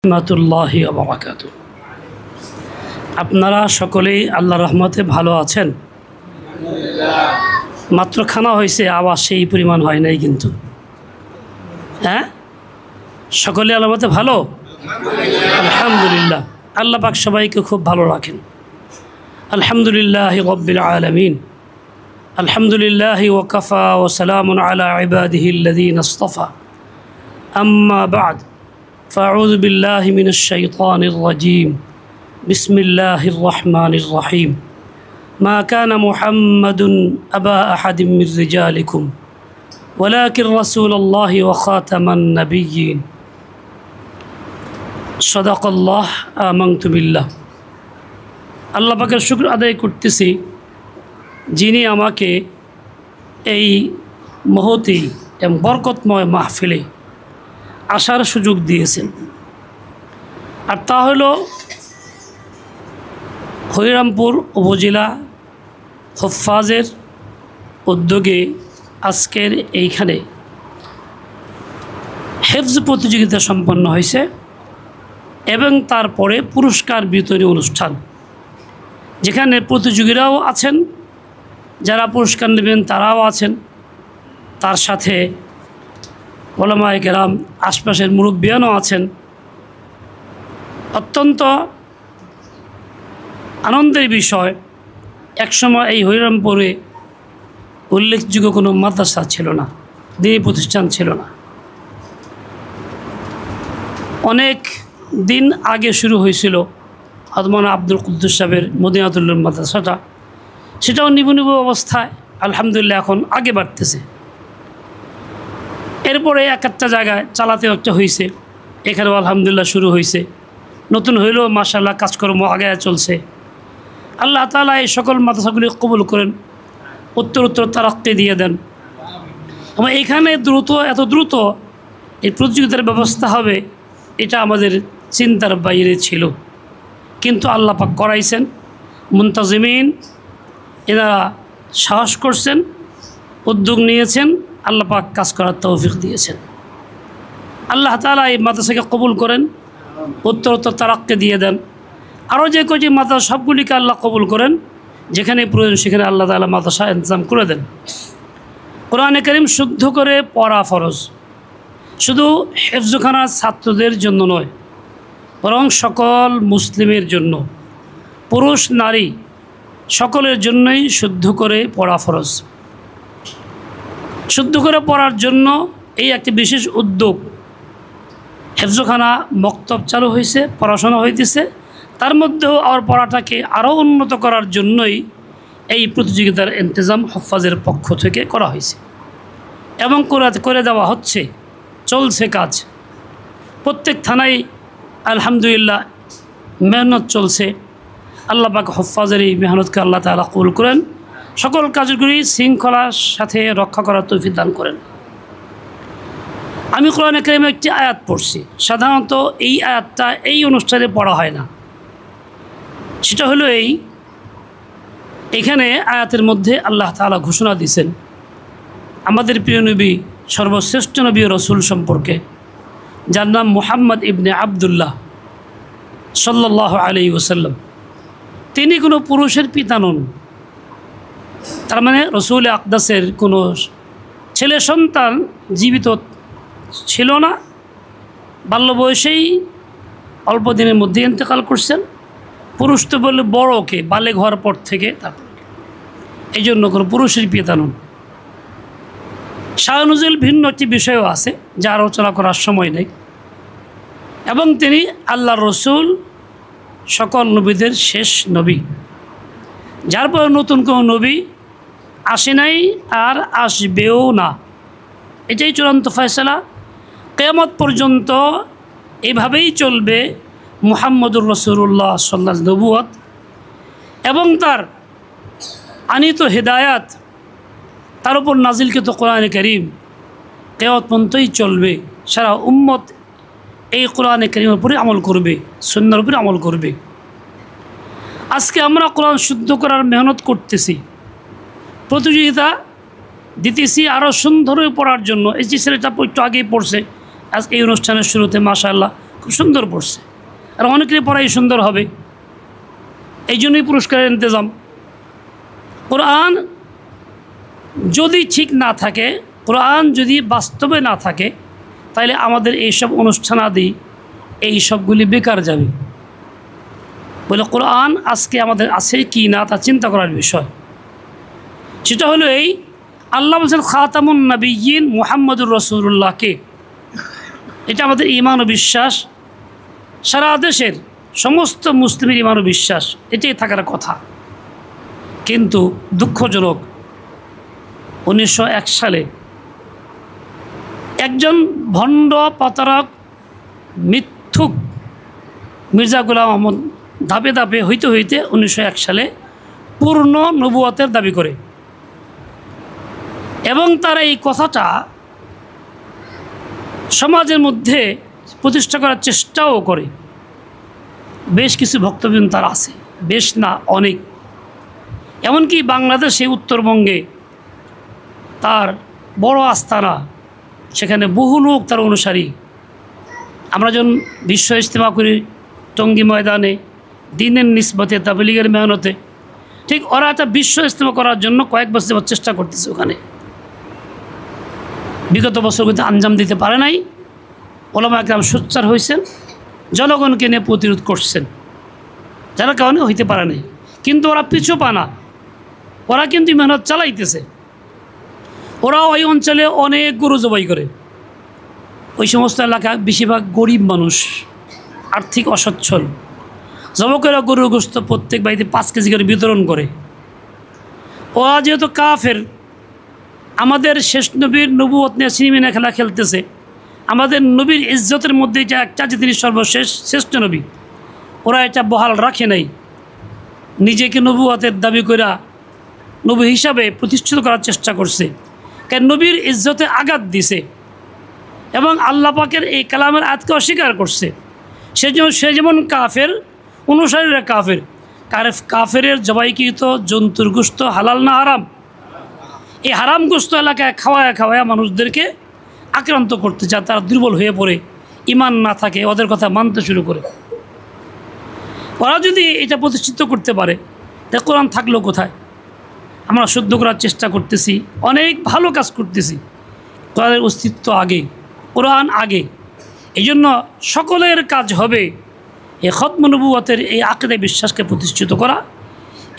রহমাতুল্লাহি ওয়া বারাকাতুহু। আপনারা সকলেই আল্লাহর রহমতে ভালো আছেন? মাত্র খানা হয়েছে, আওয়াজ সেই পরিমাণ হয় নাই কিন্তু। হ্যাঁ, সকলে আল্লাহর রহমতে ভালো, আলহামদুলিল্লাহ। আল্লাহ পাক সবাইকে খুব ভালো রাখেন। আলহামদুলিল্লাহি রাব্বিল আলামিন, আলহামদুলিল্লাহি ওয়া কাফা ওয়া সালামুন আলা ইবাদিহিল্লাযীনা ইসতাফা, আম্মা বা'দ, ফাআউযু বিল্লাহি মিনাশ শাইতানির রাজীম, বিসমিল্লাহির রহমানির রহিম। মা কানা মুহাম্মাদুন আবা আহাদিম মির রিজালিকুম ওয়ালাকিন রাসূলুল্লাহি ওয়া খাতামান নাবিয়্যিন। সাদাকাল্লাহ, আমানতু বিল্লাহ। আল্লাহ পাকের শুকর আদায় করতেছি, যিনি আমাকে এই মহতী এবং বরকতময় মাহফিলে আসার সুযোগ দিয়েছেন। আর তা হলো হরিরামপুর উপজেলা হুফাজের উদ্যোগে আজকের এইখানে হেফজ প্রতিযোগিতা সম্পন্ন হয়েছে এবং তারপরে পুরস্কার বিতরণী অনুষ্ঠান, যেখানে প্রতিযোগীরাও আছেন, যারা পুরস্কার নেবেন তারাও আছেন, তার সাথে ওলামায়ে কেরাম আশপাশের মুরব্বিয়ানও আছেন। অত্যন্ত আনন্দের বিষয়, একসময় এই হরিরামপুরে উল্লেখযোগ্য কোনো মাদ্রাসা ছিল না, দিনী প্রতিষ্ঠান ছিল না। অনেক দিন আগে শুরু হয়েছিল হযরত আব্দুল কুদ্দুস সাহেবের মদিনাতুল মাদ্রাসাটা, সেটাও নিবু অবস্থায়, আলহামদুলিল্লাহ এখন আগে বাড়তেছে। এরপরে এক একটা জায়গায় চালাতে একটা হয়েছে, এখানেও আলহামদুলিল্লাহ শুরু হয়েছে, নতুন হইলেও মাশাআল্লাহ কাজকর্ম আগে চলছে। আল্লাহ তাআলা এই সকল মাদ্রাসাগুলি কবুল করেন, উত্তর তারাক্কি দিয়ে দেন। এবং এখানে এত দ্রুত এই প্রতিযোগিতার ব্যবস্থা হবে, এটা আমাদের চিন্তার বাইরে ছিল, কিন্তু আল্লাহ পাক করাইছেন। মুনতাজিমিন এনারা সাহস করছেন, উদ্যোগ নিয়েছেন, আল্লাহ পাক কাজ করার তৌফিক দিয়েছেন। আল্লাহ তাআলা এই মাদ্রাসাকে কবুল করেন, উত্তর তারাক্কি দিয়ে দেন। আরও যে কয়টি মাদ্রাসা সবগুলিকে আল্লাহ কবুল করেন, যেখানে প্রয়োজন সেখানে আল্লাহ তাআলা মাদ্রাসা ইন্তজাম করে দেন। কোরআনে কারীম শুদ্ধ করে পড়া ফরজ, শুধু হেফজখানার ছাত্রদের জন্য নয়, বরং সকল মুসলিমের জন্য, পুরুষ নারী সকলের জন্যই শুদ্ধ করে পড়া ফরজ। শুদ্ধ করে পড়ার জন্য এই একটি বিশেষ উদ্যোগ, হেফজখানা মক্তব চালু হয়েছে, পড়াশোনা হইতেছে, তার মধ্যেও আর পড়াটাকে আরও উন্নত করার জন্যই এই প্রতিযোগিতার ইন্তজাম হুফাজের পক্ষ থেকে করা হয়েছে এবং করে দেওয়া হচ্ছে, চলছে কাজ। প্রত্যেক থানায় আলহামদুলিল্লাহ মেহনত চলছে। আল্লাহ পাক হুফাজের এই মেহনতকে আল্লাহ তাআলা কবুল করেন, সকল কাজগুলি শৃঙ্খলার সাথে রক্ষা করার তৌফিক দান করেন। আমি কোরআনে কারীমে একটি আয়াত পড়ছি, সাধারণত এই আয়াতটা এই অনুষ্ঠানে পড়া হয় না। সেটা হলো এইখানে আয়াতের মধ্যে আল্লাহ তাআলা ঘোষণা দিয়েছেন আমাদের প্রিয় নবী, সর্বশ্রেষ্ঠ নবী ও রসুল সম্পর্কে, যার নাম মুহাম্মদ ইবনে আবদুল্লাহ সাল্লাল্লাহু আলাইহি ওয়াসাল্লাম। তিনি কোনো পুরুষের পিতা নন, তার মানে রসুল আকদাসের কোনো ছেলে সন্তান জীবিত ছিল না, বাল্য বয়সেই অল্প দিনের মধ্যে ইন্তেকাল করছেন। পুরুষ তো বললে বড়কে, বালেগ হওয়ার পর থেকে, তারপর এই জন্য কোনো পুরুষের পিতা নন। শাহ নুজুল ভিন্ন একটি বিষয়ও আছে, যা আলোচনা করার সময় নেই। এবং তিনি আল্লাহর রসুল, সকল নবীদের শেষ নবী, যার পরে নতুন কোনো নবী আসে নাই আর আসবেও না। এটাই চূড়ান্ত ফয়সালা, কিয়ামত পর্যন্ত এভাবেই চলবে মুহাম্মদুর রাসূলুল্লাহ সাল্লাল্লাহু আলাইহি নবুয়ত এবং তার আনিত হেদায়াত, তার উপর নাজিলকৃত কোরআনে কারীম কিয়ামত পর্যন্তই চলবে। সারা উম্মত এই কোরআনে কারীমের উপরে আমল করবে, সুন্নাহর উপরে আমল করবে। আজকে আমরা কোরআন শুদ্ধ করার মেহনত করতেছি, প্রতিযোগিতা দিতেছি আরও সুন্দর পড়ার জন্য। এই যে ছেলেটা একটু আগেই পড়ছে, আজ এই অনুষ্ঠানের শুরুতে মাশাআল্লাহ খুব সুন্দর পড়ছে, আর অনেকেরই পড়াই সুন্দর হবে, এই জন্যই পুরস্কারের ইন্তজাম। কোরআন যদি ঠিক না থাকে, কোরআন যদি বাস্তবে না থাকে, তাহলে আমাদের এইসব অনুষ্ঠানাদি এই সবগুলি বেকার যাবে। বলে কোরআন আজকে আমাদের আছে কি না তা চিন্তা করার বিষয়। সেটা হলো এই, আল্লাহ বলছেন খাতামুন নবিয়্যিন মুহাম্মদুর রাসূলুল্লাহকে। এটা আমাদের ঈমান ও বিশ্বাস, সারা দেশের সমস্ত মুসলিমের ঈমান ও বিশ্বাস, এটাই থাকার কথা। কিন্তু দুঃখজনক 1901 সালে একজন ভণ্ড প্রতারক মিথ্যুক মির্জা গোলাম আহমদ ধাপে ধাপে হইতে হইতে 1901 সালে পূর্ণ নবুয়তের দাবি করে, এবং তারা এই কথাটা সমাজের মধ্যে প্রতিষ্ঠা করার চেষ্টাও করে। বেশ কিছু ভক্তবৃন্দ তার আছে, বেশ না অনেক। এমনকি বাংলাদেশে উত্তরবঙ্গে তার বড় আস্তানা, সেখানে বহু লোক তার অনুসারী। আমরা যখন বিশ্ব ইজতেমা করি টঙ্গী ময়দানে, দিনের নিসবতে তাবলীগের মেহনতে, ঠিক ওরা একটা বিশ্ব ইজতেমা করার জন্য কয়েক বছর যাবত চেষ্টা করতেছে। ওখানে বিগত বছরগুলিতে আঞ্জাম দিতে পারে নাই। ওলামা একরাম সোচ্চার হয়েছেন, জনগণকে নিয়ে প্রতিরোধ করছেন, যারা কারণে হইতে পারে নাই। কিন্তু ওরা পিছু পা না, ওরা কিন্তু মেহনত চালাইতেছে। ওরা ওই অঞ্চলে অনেক গরু জবাই করে। ওই সমস্ত এলাকায় বেশিরভাগ গরিব মানুষ, আর্থিক অসচ্ছল। জবাই করে গরুর গোশত প্রত্যেক বাড়িতে 5 কেজি করে বিতরণ করে। ওরা যেহেতু কাফের, আমাদের শেষ নবীর নবুয়ত নিয়ে সিনেমিনা খেলা খেলতেছে। আমাদের নবীর ইজ্জতের মধ্যে এটা একটা যে তিনি সর্বশেষ শ্রেষ্ঠ নবী, ওরা এটা বহাল রাখে নাই। নিজেকে নবুয়তের দাবি করে নবী হিসাবে প্রতিষ্ঠিত করার চেষ্টা করছে, কারণ নবীর ইজ্জতে আঘাত দিছে এবং আল্লাহ পাকের এই কালামের আয়াতকে অস্বীকার করছে। সেজন্য সে যেমন কাফের, অনুসারীরা কাফের। কাফেরের জবাইকৃত জন্তুর গোশত হালাল না হারাম? এই হারাম গোশত এলাকায় খাওয়ায়া মানুষদেরকে আক্রান্ত করতে চায়। তারা দুর্বল হয়ে পড়ে, ঈমান না থাকে, ওদের কথা মানতে শুরু করে। ওরা যদি এটা প্রতিষ্ঠিত করতে পারে, তা কোরআন থাকলো কোথায়? আমরা শুদ্ধ করার চেষ্টা করতেছি, অনেক ভালো কাজ করতেছি, কোরআনের অস্তিত্ব আগে, কোরআন আগে। এই জন্য সকলের কাজ হবে এই খতম নবুয়তের এই আকীদা বিশ্বাসকে প্রতিষ্ঠিত করা।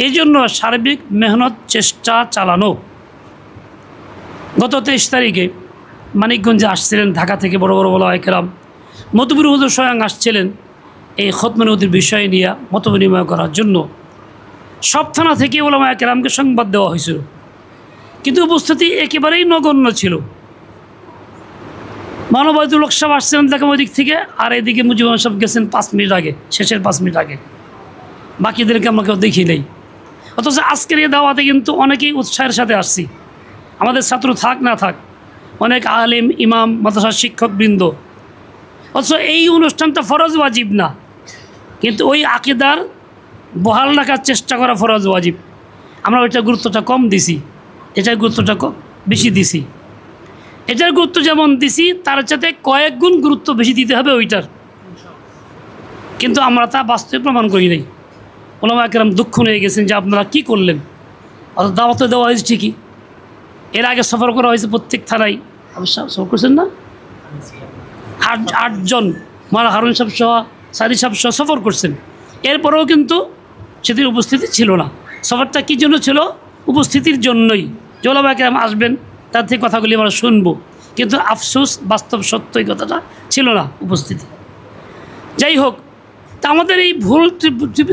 এই জন্য সার্বিক মেহনত চেষ্টা চালানো। গত 23 তারিখে মানিকগঞ্জে আসছিলেন ঢাকা থেকে বড় বড় ওলামায়ে কেরাম, মতবুর হুজুর স্বয়ং আসছিলেন এই খতম নবুয়তের বিষয় নিয়ে মত বিনিময় করার জন্য। সব থানা থেকে ওলামায়ে কেরামকে সংবাদ দেওয়া হয়েছিল, কিন্তু উপস্থিতি একেবারেই নগণ্য ছিল। মানবায়তুল হক সাহেব আসছিলেন দেখেন ওই দিক থেকে, আর এদিকে মুজিবুর সাহেব গেছেন 5 মিনিট আগে, শেষের 5 মিনিট আগে। বাকিদেরকে আমরা কেউ দেখি নেই। অথচ আজকের এই দাওয়াতে কিন্তু অনেকেই উৎসাহের সাথে আসছি। আমাদের ছাত্র থাক না থাক, অনেক আলেম, ইমাম, মাদ্রাসার শিক্ষকবৃন্দ। অথচ এই অনুষ্ঠানটা ফরজ ওয়াজিব না, কিন্তু ওই আকীদার বহাল রাখার চেষ্টা করা ফরজ ওয়াজিব। আমরা ওইটার গুরুত্বটা কম দিছি, এটার গুরুত্বটা বেশি দিছি। এটার গুরুত্ব যেমন দিছি, তার সাথে কয়েক গুণ গুরুত্ব বেশি দিতে হবে ওইটার। কিন্তু আমরা তা বাস্তবে প্রমাণ করি নাই। ওলামায়ে কেরাম দুঃখ নিয়ে গেছেন যে আপনারা কি করলেন। অর্থাৎ দাওয়াতে দেওয়া হয়েছে ঠিকই, এর আগে সফর করা হয়েছে প্রত্যেক থানায়। সফর করছেন না? 8 জন মারা হারুন সাহেব সহ, সাদি সাহেব সহ সফর করছেন। এরপরেও কিন্তু সেদিন উপস্থিতি ছিল না। সফরটা কী জন্য ছিল? উপস্থিতির জন্যই। যে ওলামায়ে কেরাম আসবেন, তার থেকে কথাগুলি আমরা শুনবো। কিন্তু আফসোস, বাস্তব সত্য এই কথাটা ছিল না, উপস্থিতি। যাই হোক, তা আমাদের এই ভুল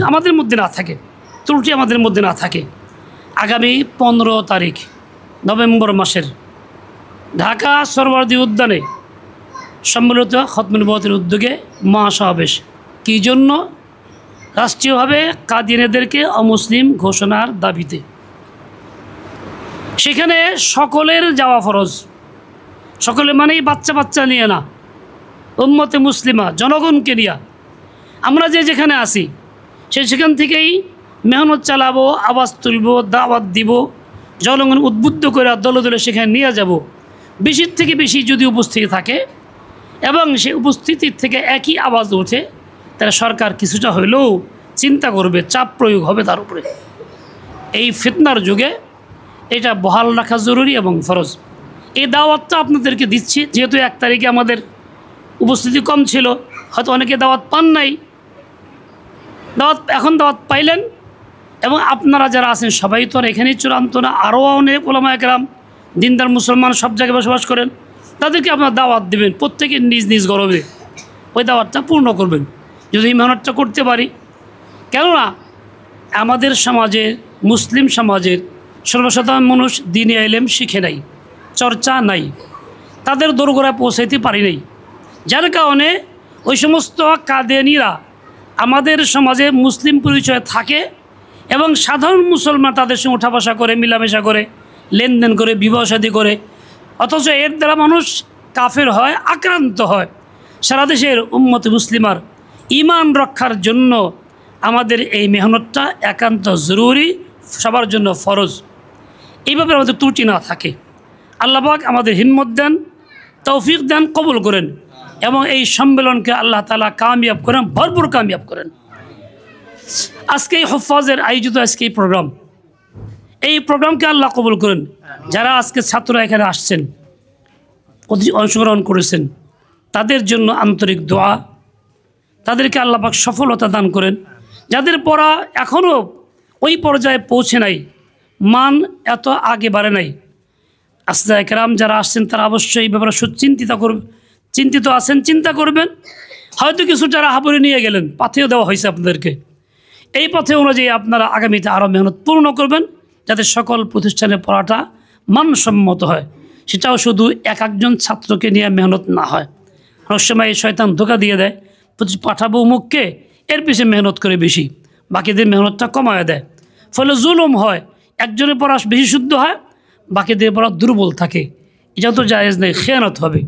আমাদের মধ্যে না থাকে, ত্রুটি আমাদের মধ্যে না থাকে, আগামী 15 তারিখ নভেম্বর মাসের ঢাকা সরোয়ার্দী উদ্যানে সম্মিলিত খতম নবুয়তের উদ্যোগে মহাসমাবেশ। কী জন্য? রাষ্ট্রীয়ভাবে কাদিয়ানীদেরকে অমুসলিম ঘোষণার দাবিতে। সেখানে সকলের যাওয়া ফরজ। সকলে মানেই বাচ্চা বাচ্চা নিয়ে না, উম্মতে মুসলিমা, জনগণকে নিয়ে। আমরা যেখানে আসি সেখান থেকেই মেহনত চালাবো, আওয়াজ তুলব, দাওয়াত দিব, জনগণ উদ্বুদ্ধ করে দলে দলে সেখানে নিয়ে যাব। বেশির থেকে বেশি যদি উপস্থিতি থাকে এবং সেই উপস্থিতির থেকে একই আওয়াজ ওঠে, তাহলে সরকার কিছুটা হইলেও চিন্তা করবে, চাপ প্রয়োগ হবে তার উপরে। এই ফিতনার যুগে এটা বহাল রাখা জরুরি এবং ফরজ। এই দাওয়াতটা আপনাদেরকে দিচ্ছি, যেহেতু 1 তারিখে আমাদের উপস্থিতি কম ছিল, হয়তো অনেকে দাওয়াত পান নাই, এখন দাওয়াত পাইলেন। এবং আপনারা যারা আছেন সবাই তো আর এখানেই চূড়ান্ত না, আরও অনেক ওলামা একরাম দিনদার মুসলমান সব জায়গায় বসবাস করেন, তাদেরকে আপনারা দাওয়াত দেবেন, প্রত্যেকে নিজ নিজ গর্বে ওই দাওয়াতটা পূর্ণ করবেন যদি এই মেহনতটা করতে পারি। কেননা আমাদের সমাজের, মুসলিম সমাজের সর্বসাধারণ মানুষ দ্বীনে ইলম শিখে নাই, চর্চা নাই, তাদের দোরগোড়ায় পৌঁছাইতে পারি নাই, যার কারণে ওই সমস্ত কাদিয়ানীরা আমাদের সমাজে মুসলিম পরিচয় থাকে এবং সাধারণ মুসলমান তাদের সঙ্গে উঠা বসা করে, মিলামেশা করে, লেনদেন করে, বিবাহ শাদী করে, অথচ এর দ্বারা মানুষ কাফের হয়, আক্রান্ত হয়। সারা দেশের উম্মতে মুসলিমার ঈমান রক্ষার জন্য আমাদের এই মেহনতটা একান্ত জরুরি, সবার জন্য ফরজ। এইভাবে আমাদের ত্রুটি না থাকে। আল্লাহ পাক আমাদের হিম্মত দেন, তৌফিক দেন, কবুল করেন এবং এই সম্মেলনকে আল্লাহ তাআলা কামিয়াব করেন, ভরপুর কামিয়াব করেন। আজকে এই হুফাজের আয়োজিত আজকে এই প্রোগ্রামকে আল্লাহ কবুল করেন। যারা আজকে ছাত্ররা এখানে আসছেন, অংশগ্রহণ করেছেন, তাদের জন্য আন্তরিক দোয়া, তাদেরকে আল্লাহ পাক সফলতা দান করেন। যাদের পড়া এখনও ওই পর্যায়ে পৌঁছে নাই, মান এত আগে বাড়ে নাই, আসদায়ে কেরাম যারা আসছেন তারা অবশ্যই এই ব্যাপারে চিন্তিত আছেন, চিন্তা করবেন। হয়তো কিছু যারা হাবুড়ে নিয়ে গেলেন, পাথেও দেওয়া হয়েছে আপনাদেরকে, এই পথে অনুযায়ী আপনারা আগামীতে আরও মেহনত পূর্ণ করবেন, যাতে সকল প্রতিষ্ঠানের পড়াটা মানসম্মত হয়। সেটাও শুধু একজন ছাত্রকে নিয়ে মেহনত না হয়। অনেক সময় এই শয়তান ধোঁকা দিয়ে দেয়, পাঠাবো মুখকে, এর পিছিয়ে মেহনত করে বেশি, বাকিদের মেহনতটা কমায় দেয়, ফলে জুলুম হয়। একজনের পড়া বেশি শুদ্ধ হয়, বাকিদের পড়া দুর্বল থাকে, এটা তো জায়েজ নেই, খেয়ানত হবে।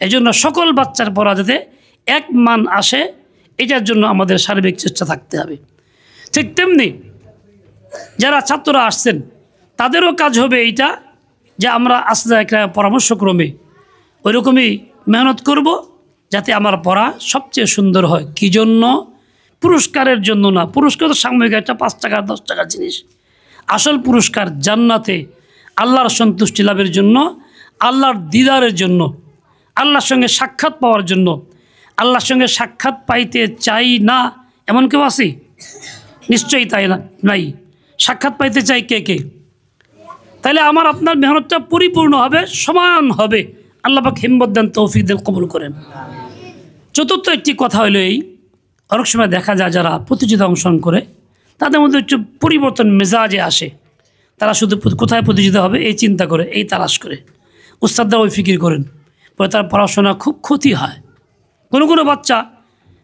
এই জন্য সকল বাচ্চার পড়া যাতে এক মান আসে, এটার জন্য আমাদের সার্বিক চেষ্টা থাকতে হবে। ঠিক তেমনি যারা ছাত্ররা আসছেন তাদেরও কাজ হবে এইটা, যে আমরা আসদায়ে কেরামের পরামর্শক্রমে ওইরকমই মেহনত করব, যাতে আমার পড়া সবচেয়ে সুন্দর হয়। কী জন্য? পুরস্কারের জন্য না। পুরস্কার তো সাময়িক একটা 5 টাকা 10 টাকার জিনিস। আসল পুরস্কার জান্নাতে আল্লাহর সন্তুষ্টি লাভের জন্য, আল্লাহর দিদারের জন্য, আল্লাহর সঙ্গে সাক্ষাৎ পাওয়ার জন্য। আল্লাহর সঙ্গে সাক্ষাৎ পাইতে চাই না এমন কেউ আছে? নিশ্চয়ই তাই না, নাই। সাক্ষাৎ পাইতে চাই কে কে? তাহলে আমার আপনার মেহনতটা পরিপূর্ণ হবে, সমান হবে। আল্লাহ পাক হিম্মত দেন, তৌফিক দেন, কবুল করেন। চতুর্থ একটি কথা হলো এই, অনেক সময় দেখা যায় যারা প্রতিযোগিতা অংশগ্রহণ করে তাদের মধ্যে একটু পরিবর্তন মেজাজে আসে। তারা শুধু কোথায় প্রতিযোগিতা হবে এই চিন্তা করে, এই তালাশ করে, উস্তাদরা ওই ফিকির করেন, পরে তার পড়াশোনা খুব ক্ষতি হয়। কোনো বাচ্চা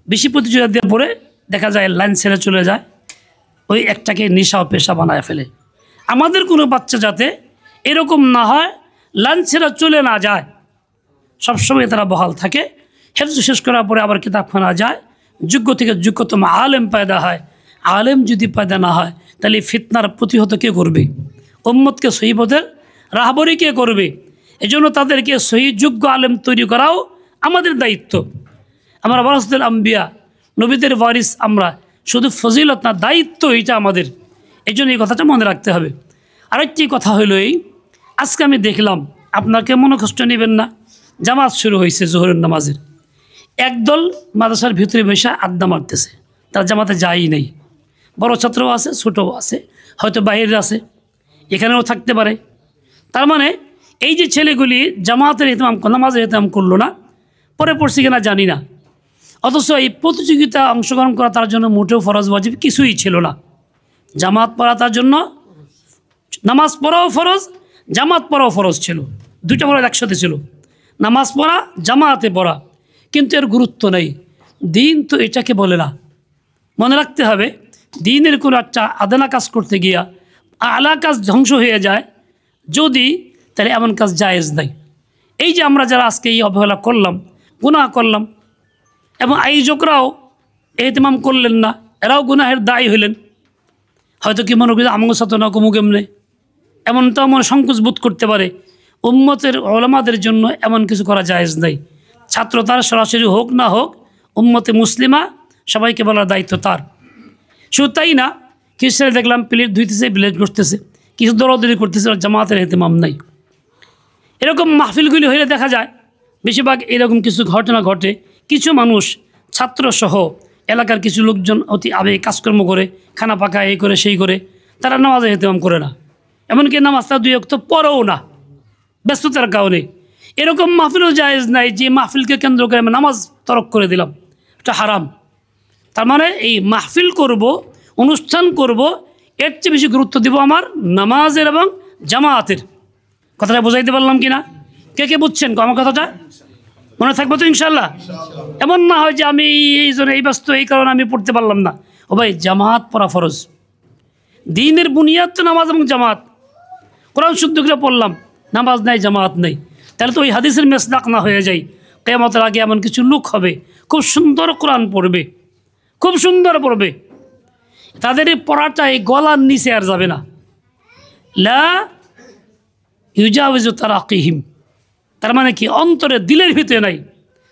বেশি প্রতিযোগিতা দিয়ে পড়ে দেখা যায় লাইন ছেড়ে চলে যায়, ওই একটাকে নেশা ও পেশা বানায় ফেলে। আমাদের কোনো বাচ্চা যাতে এরকম না হয়, লাইন ছেড়ে চলে না যায়, সবসময় তারা বহাল থাকে। হেফজ শেষ করার পরে আবার কিতাবখানা যায়, যোগ্য থেকে যোগ্যতম আলেম পয়দা হয়। আলেম যদি পয়দা না হয়, তাহলে ফিতনার প্রতিহত কে করবে? উম্মতকে সহি পথের রাহবরি কে করবে? এজন্য তাদেরকে সহি যোগ্য আলেম তৈরি করাও আমাদের দায়িত্ব। আমরা ওয়ারাসাতুল আম্বিয়া, নবীদের ওয়ারিস আমরা, শুধু ফজিলত না, দায়িত্ব এটা আমাদের। এই জন্য এই কথাটা মনে রাখতে হবে। আরেকটি কথা হলো এই, আজকে আমি দেখলাম, আপনাকে মনে কষ্ট নেবেন না, জামাত শুরু হয়েছে জোহরের নামাজের। একদল মাদ্রাসার ভিতরে বসে আড্ডা মারতেছে, তারা জামাতে যায়ই নাই। বড় ছাত্রও আছে, ছোটও আছে, হয়তো বাইরের আছে, এখানেও থাকতে পারে। তার মানে এই যে ছেলেগুলি জামাতের ইহতিমাম, নামাজের ইহতিমাম করলো না, পরে পড়ছি কিনা জানি না, অথচ এই প্রতিযোগিতা অংশগ্রহণ করা তার জন্য মোটেও ফরজ ওয়াজিব কিছুই ছিল না। জামাত পড়া তার জন্য, নামাজ পড়াও ফরজ, জামাত পড়াও ফরজ ছিল, দুইটা ফরজ একসাথে ছিল, নামাজ পড়া, জামাতে পড়া। কিন্তু এর গুরুত্ব নেই। দিন তো এটাকে বলে না। মনে রাখতে হবে, দিনের কোনো একটা আদানা কাজ করতে গিয়া আলা কাজ ধ্বংস হয়ে যায় যদি, তাহলে এমন কাজ জায়েজ নাই। এই যে আমরা যারা আজকে এই অবহেলা করলাম, গুনাহ করলাম, এবং আয়োজকরাও এহতিমাম করলেন না, এরাও গুনাহের দায়ী হইলেন। হয়তো কি মনে করি আমগো সাথে না কমুক এমনি, এমনটাও মনে সংকোচ বোধ করতে পারে। উম্মতের ওলামাদের জন্য এমন কিছু করা জায়েজ নাই। ছাত্র তার সরাসরি হোক না হোক, উম্মতে মুসলিমা সবাইকে বলার দায়িত্ব তার। শুধু তাই না, কিছু ছেলে দেখলাম প্লেট ধুইতেছে, প্লেট করতেছে, কিছু দৌড়াদৌড়ি করতেছে, আর জামাতের এহতেমাম নাই। এরকম মাহফিলগুলি হইলে দেখা যায় বেশিরভাগ এরকম কিছু ঘটনা ঘটে। কিছু মানুষ ছাত্রসহ এলাকার কিছু লোকজন অতি আবেগে কাজকর্ম করে, খানা পাকা এই করে সেই করে, তারা নামাজে এহতেমাম করে না, এমনকি নামাজটা 2 ওয়াক্ত পড়েও না, ব্যস্ততার কারণে। এরকম মাহফিলও জায়েজ নাই যে মাহফিলকে কেন্দ্র করে আমি নামাজ তরক করে দিলাম, এটা হারাম। তার মানে এই মাহফিল করব, অনুষ্ঠান করব, এর চেয়ে বেশি গুরুত্ব দিব আমার নামাজের এবং জামায়াতের। কথাটা বোঝাইতে পারলাম কি না? কে কে বুঝছেন আমার কথাটা? মনে থাকবে তো ইনশাল্লাহ? এমন না হয় যে আমি এই জন্য এই ব্যস্ত, এই কারণে আমি পড়তে পারলাম না। ও ভাই, জামাত পড়া ফরজ। দিনের বুনিয়াদ তো নামাজ এবং জামাত। কোরআন শুদ্ধ করে পড়লাম, নামাজ নাই, জামাত নেই, তাহলে তো ওই হাদিসের মেসদাক না হয়ে যায়। কিয়ামতের আগে এমন কিছু লোক হবে খুব সুন্দর কোরআন পড়বে, খুব সুন্দর পড়বে, তাদের এই পড়াটা এই গলার নিচে আর যাবে না। লা ইউজাউযু তারাকিহিম, তার মানে কি অন্তরে, দিলের ভিতরে নাই।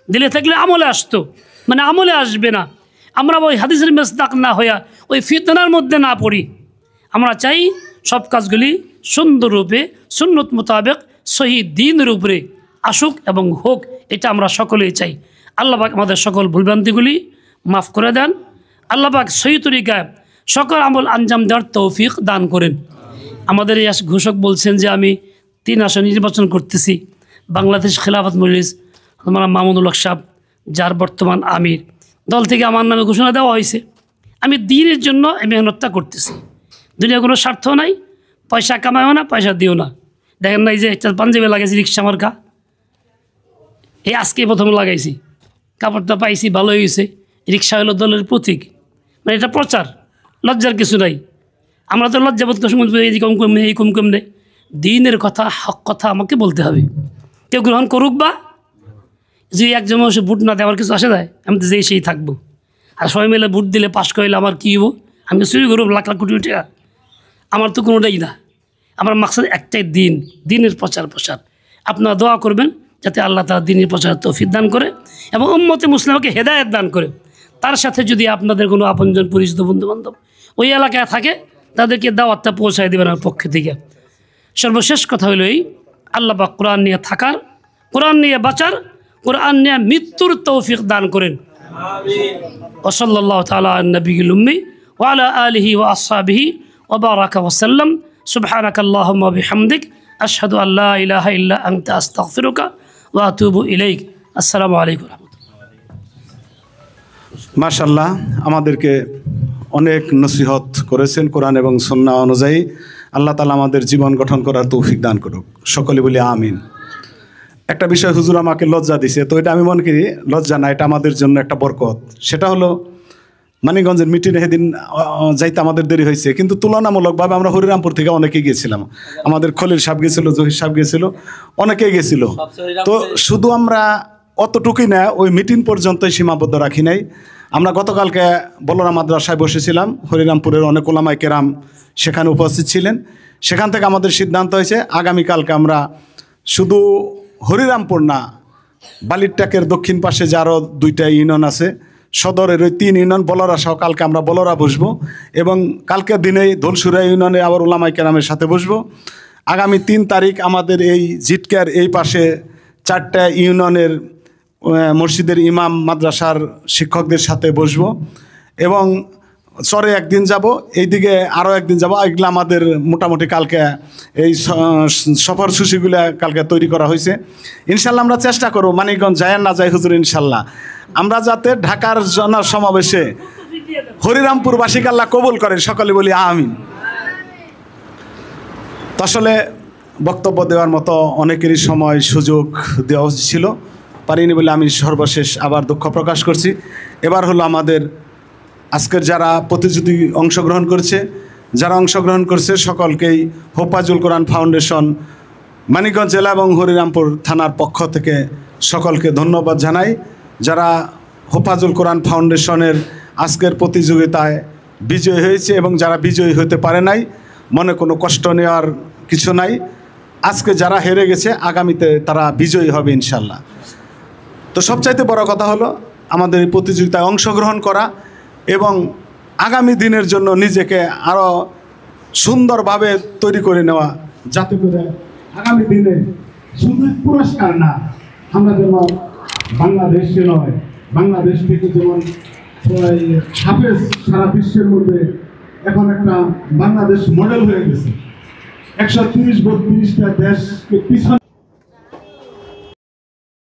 দিলে থাকলে আমলে আসতো, মানে আমলে আসবে না। আমরা ওই হাদিসের মেসদাক না হইয়া ওই ফিতনার মধ্যে না পড়ি। আমরা চাই সব কাজগুলি সুন্দররূপে সুন্নত মোতাবেক সহি দ্বীনের উপরে আসুক এবং হোক, এটা আমরা সকলেই চাই। আল্লাহ পাক আমাদের সকল ভুলভ্রান্তিগুলি মাফ করে দেন। আল্লাহ পাক সহি তরিকায় সকল আমল আঞ্জাম দেওয়ার তৌফিক দান করেন। আমাদের এই ঘোষক বলছেন যে আমি 3 আসন নির্বাচন করতেছি। বাংলাদেশ খেলাফত মজলিস, আমার মামুনুল হক সাহেব, যার বর্তমান আমির, দল থেকে আমার নামে ঘোষণা দেওয়া হয়েছে। আমি দ্বীনের জন্য মেহনতটা করতেছি। দুনিয়া কোনো স্বার্থ নাই, পয়সা কামায়ও না, পয়সা দিও না। দেখেন না, এই যে একটা পাঞ্জাবি লাগাইছি রিক্সা মার্কা, এই আজকে প্রথম লাগাইছি, কাপড়টা পাইছি, ভালো হয়ে গেছে। রিক্সা হলো দলের প্রতীক, মানে এটা প্রচার, লজ্জার কিছু নাই। আমরা তো লজ্জাবোধ এই কম কম নেই, এই কম কম নেই। দ্বীনের কথা, হক কথা আমাকে বলতে হবে। কেউ গ্রহণ করুক বা যে একজন মানুষের ভোট না দেওয়ার কিছু আসে যায়, আমি তো যেই সেই থাকবো। আর সবাই মিলে ভোট দিলে পাশ করলে আমার কী হবো? আমি চুরি করব লাখ লাখ কোটি টাকা? আমার তো কোনোটাই না। আমার মাকসাদ একটাই, দিনের প্রচার প্রসার। আপনারা দোয়া করবেন যাতে আল্লাহ তাআলা দিনের প্রচার তৌফিক দান করে এবং উম্মতে মুসলিমাকে হেদায়েত দান করে। তার সাথে যদি আপনাদের কোনো আপনজন, পরিচিত, বন্ধুবান্ধব ওই এলাকায় থাকে, তাদেরকে দাওয়াতটা পৌঁছায় দেবেন আমার পক্ষ থেকে। সর্বশেষ কথা হলো এই, আল্লাহ পাক কোরআন নিয়ে থাকার, কোরআন নিয়ে বাঁচার, কোরআন নিয়ে মৃত্যুর তৌফিক দান করেন। ওয়া সাল্লাল্লাহু তাআলা আলা নবিয়িল উম্মি ওয়া আলা আলিহি ওয়া আসহাবিহি ওয়া বারাকা ওয়া সাল্লাম। সুবহানাকাল্লাহুম্মা ওয়া বিহামদিক, আশহাদু আল্লা ইলাহা ইল্লা আনতা, আস্তাগফিরুকা ওয়া আতুবু ইলাইক। আসসালামু আলাইকুম ওয়া রাহমাতুল্লাহ। মাশাআল্লাহ, আমাদেরকে অনেক নসিহত করেছেন কোরআন এবং সুন্নাহ অনুযায়ী। আল্লাহ তাআলা আমাদের জীবন গঠন করার তৌফিক দান করুক, সকলে বলি আমিন। একটা বিষয় হুজুর আমাকে লজ্জা দিছে, তো এটা আমি মনে করি লজ্জা না, এটা আমাদের জন্য একটা বরকত। সেটা হলো মানিকগঞ্জের মিটিংয়ে সেদিন যাইতে আমাদের দেরি হয়েছে, কিন্তু তুলনামূলকভাবে আমরা হরিরামপুর থেকে অনেকে গিয়েছিলাম। আমাদের খলিল সাহেব গেছিল, জহির সাহেব গেছিল, অনেকেই গেছিল। তো শুধু আমরা অতটুকুই না, ওই মিটিং পর্যন্তই সীমাবদ্ধ রাখি নাই। আমরা গতকালকে বলরাম মাদ্রাসায় বসেছিলাম, হরিরামপুরের অনেক ওলামায়ে কেরাম সেখানে উপস্থিত ছিলেন। সেখান থেকে আমাদের সিদ্ধান্ত হয়েছে আগামীকালকে আমরা শুধু হরিরামপুর না, বালিরটাকের দক্ষিণ পাশে যে আরও 2টা ইউনিয়ন আছে, সদরের ওই 3 ইউনিয়ন বলরা সহ কালকে আমরা বলরা বসবো এবং কালকের দিনেই ধলসুরা ইউনিয়নে আবার ওলামায়ে কেরামের সাথে বসবো। আগামী 3 তারিখ আমাদের এই জিটকার এই পাশে 4টা ইউনিয়নের মসজিদের ইমাম, মাদ্রাসার শিক্ষকদের সাথে বসবো এবং চরে একদিন যাব, এইদিকে আরও একদিন যাব। এগুলো আমাদের মোটামুটি কালকে এই সফর সূচিগুলো কালকে তৈরি করা হয়েছে। ইনশাল্লাহ আমরা চেষ্টা করব মানিকগঞ্জ যায় না যায় হুজুর, ইনশাল্লাহ আমরা যাতে ঢাকার সমাবেশে হরিরামপুরবাসীকে আল্লাহ কবুল করেন, সকলে বলি আমিন। তো আসলে বক্তব্য দেওয়ার মতো অনেকেরই সময় সুযোগ দেওয়া উচিত ছিল, পারিনি বলে আমি সর্বশেষ আবার দুঃখ প্রকাশ করছি। এবার হলো আমাদের আজকের যারা প্রতিযোগী অংশগ্রহণ করছে সকলকেই হোফাজুল কোরআন ফাউন্ডেশন মানিকগঞ্জ জেলা এবং হরিরামপুর থানার পক্ষ থেকে সকলকে ধন্যবাদ জানাই। যারা হোফাজুল কোরআন ফাউন্ডেশনের আজকের প্রতিযোগিতায় বিজয়ী হয়েছে এবং যারা বিজয়ী হতে পারে নাই, মনে কোনো কষ্ট নেওয়ার কিছু নাই। আজকে যারা হেরে গেছে, আগামীতে তারা বিজয়ী হবে ইনশাল্লাহ। তো সবচাইতে বড় কথা হলো আমাদের এই প্রতিযোগিতায় অংশগ্রহণ করা এবং আগামী দিনের জন্য নিজেকে আরও সুন্দরভাবে তৈরি করে নেওয়া, যাতে করে আগামী দিনে শুধু পুরস্কার না, আমরা যেমন বাংলাদেশকে নয়, বাংলাদেশ থেকে যেমন হাফেজ সারা বিশ্বের মধ্যে এখন একটা বাংলাদেশ মডেল হয়ে গেছে। 130-32টা দেশকে পিছনে